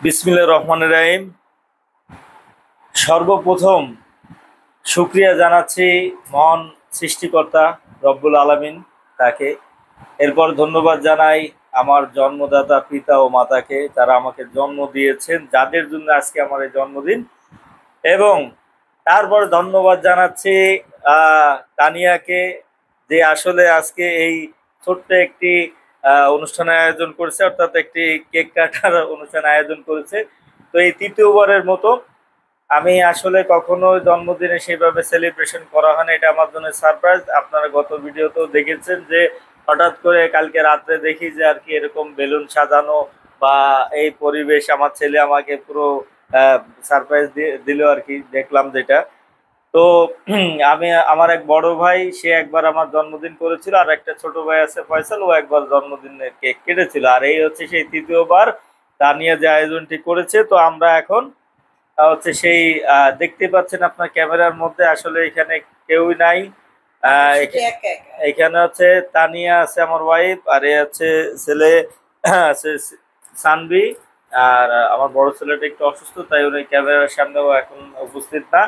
বিসমিল্লাহির রহমানির রহিম। সর্বপ্রথম শুকরিয়া জানাচ্ছি মহান সৃষ্টিকর্তা রব্বুল আলামিন তাকে। এরপর ধন্যবাদ জানাই আমার জন্মদাতা পিতা ও মাতাকে, যারা আমাকে জন্ম দিয়েছেন, যাদের জন্য আজকে আমার এই জন্মদিন। এবং তারপর ধন্যবাদ জানাচ্ছি তানিয়াকে, যে আসলে আজকে এই ছোট্ট একটি অনুষ্ঠানের আয়োজন করেছে, অর্থাৎ একটি কেক কাটার অনুষ্ঠান আয়োজন করেছে। তো এই তৃতীয়বারের মতো আমি আসলে কখনো জন্মদিনে সেইভাবে সেলিব্রেশন করা হয় না, এটা আমার জন্য সারপ্রাইজ। আপনারা গত ভিডিওতেও দেখেছেন যে হঠাৎ করে কালকে রাত্রে দেখি যে আর কি এরকম বেলুন সাজানো বা এই পরিবেশ, আমার ছেলে আমাকে পুরো সারপ্রাইজ দিল আর কি, দেখলাম যেটা। তো আমি, আমার এক বড় ভাই, সে একবার আমার জন্মদিন করেছিল, আর একটা ছোট ভাই আছে ফয়সাল, ও একবার জন্মদিনের কেক কেটেছিল, আর এই হচ্ছে সেই তৃতীয়বার তা নিয়ে যে আয়োজনটি করেছে। তো আমরা এখন হচ্ছে সেই দেখতে পাচ্ছেন আপনার ক্যামেরার মধ্যে, আসলে এখানে কেউই নাই। এখানে হচ্ছে তানিয়া আছে আমার ওয়াইফ, আর এ হচ্ছে ছেলে আছে সানবি, আর আমার বড় ছেলেটা একটু অসুস্থ, তাই উনি ক্যামেরার সামনেও এখন উপস্থিত না।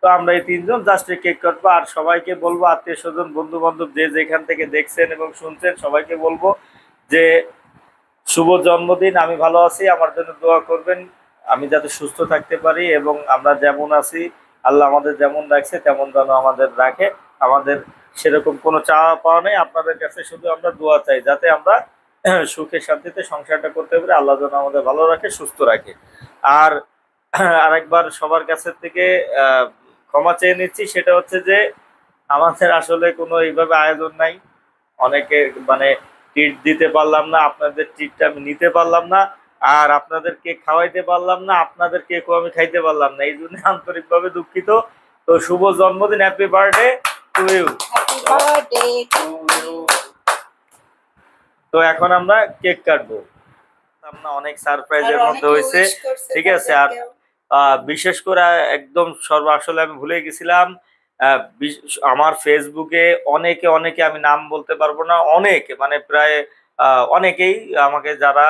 তো আমরা এই তিনজন জাস্ট কেক কাটবো, আর সবাইকে বলবো, আত্মীয় স্বজন বন্ধু বান্ধব যে যেখান থেকে দেখছেন এবং শুনছেন, সবাইকে বলবো যে শুভ জন্মদিন। আমি ভালো আছি, আমার জন্য দোয়া করবেন, আমি যাতে সুস্থ থাকতে পারি, এবং আমরা যেমন আছি আল্লাহ আমাদের যেমন রাখছে তেমন যেন আমাদের রাখে। আমাদের সেরকম কোনো চাওয়া পাওয়া নেই, আপনাদের কাছে শুধু আমরা দোয়া চাই যাতে আমরা সুখে শান্তিতে সংসারটা করতে পারি, আল্লাহ যেন আমাদের ভালো রাখে, সুস্থ রাখে। আর আরেকবার সবার কাছে থেকে ক্ষমা চেয়ে নিচ্ছি, সেটা হচ্ছে যে আমাদের আসলে কোনো এইভাবে আয়োজন নাই, অনেকে মানে ট্রিট দিতে পারলাম না, আপনাদের ট্রিটটা আমি নিতে পারলাম না, আর আপনাদেরকে খাওয়াইতে পারলাম না, আপনাদের কেকও আমি খাইতে পারলাম না, এই জন্য আন্তরিকভাবে দুঃখিত। তো শুভ জন্মদিন, হ্যাপি বার্থডে টু ইউ। তো এখন আমরা কেক কাটবো, আমরা অনেক সারপ্রাইজের মধ্যে হয়েছে, ঠিক আছে। আর বিশেষ করে একদম আসলে আমি ভুলে গেছিলাম, আমার ফেসবুকে অনেকে অনেকে, আমি নাম বলতে পারবো না, অনেকে মানে প্রায় অনেকেই আমাকে যারা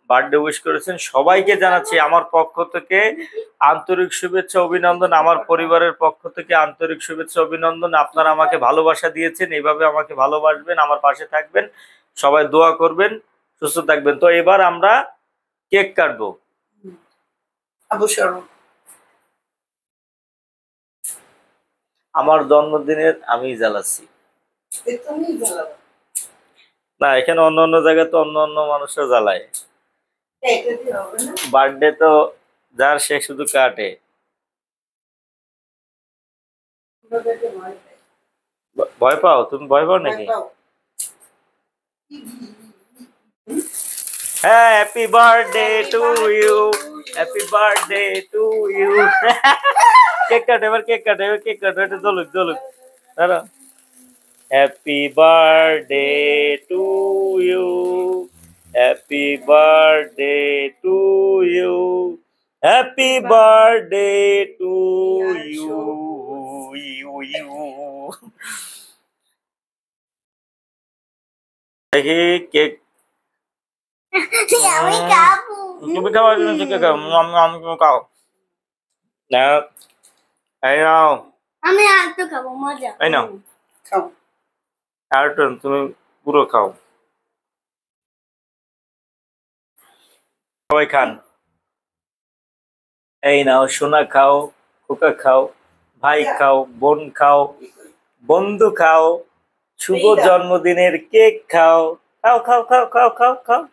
বার্থডে উইশ করেছেন, সবাইকে জানাচ্ছি আমার পক্ষ থেকে আন্তরিক শুভেচ্ছা অভিনন্দন, আমার পরিবারের পক্ষ থেকে আন্তরিক শুভেচ্ছা অভিনন্দন। আপনারা আমাকে ভালোবাসা দিয়েছেন, এইভাবে আমাকে ভালোবাসবেন, আমার পাশে থাকবেন, সবাই দোয়া করবেন, সুস্থ থাকবেন। তো এবার আমরা কেক কাটবো। আমার জন্মদিনের আমি জ্বালাচ্ছি না, এখানে অন্য অন্য জায়গায় তো অন্য অন্য মানুষরা জ্বালায়, বার্থডে তো যার সে শুধু কাটে। ভয় পাও? তুমি ভয় পাও নাকি? Happy birthday to you, happy birthday to you. Cake cut, এবার কেক কাট, এবার কেক কাট, এটা জ্বলুক জ্বলুক, দাঁড়া। Happy birthday to you, happy birthday to you, happy birthday to you you you. দেখি কেক তুমি খাও, আমি খাও না, এই নাও, আমি আর তো খাবো, মজা। এই নাও খাও, আর তুমি পুরো খাও, সবাই খান। এই নাও সোনা খাও, খোকা খাও, ভাই খাও, বোন খাও, বন্ধু খাও, শুভ জন্মদিনের কেক খাও, খাও খাও খাও খাও খাও খাও।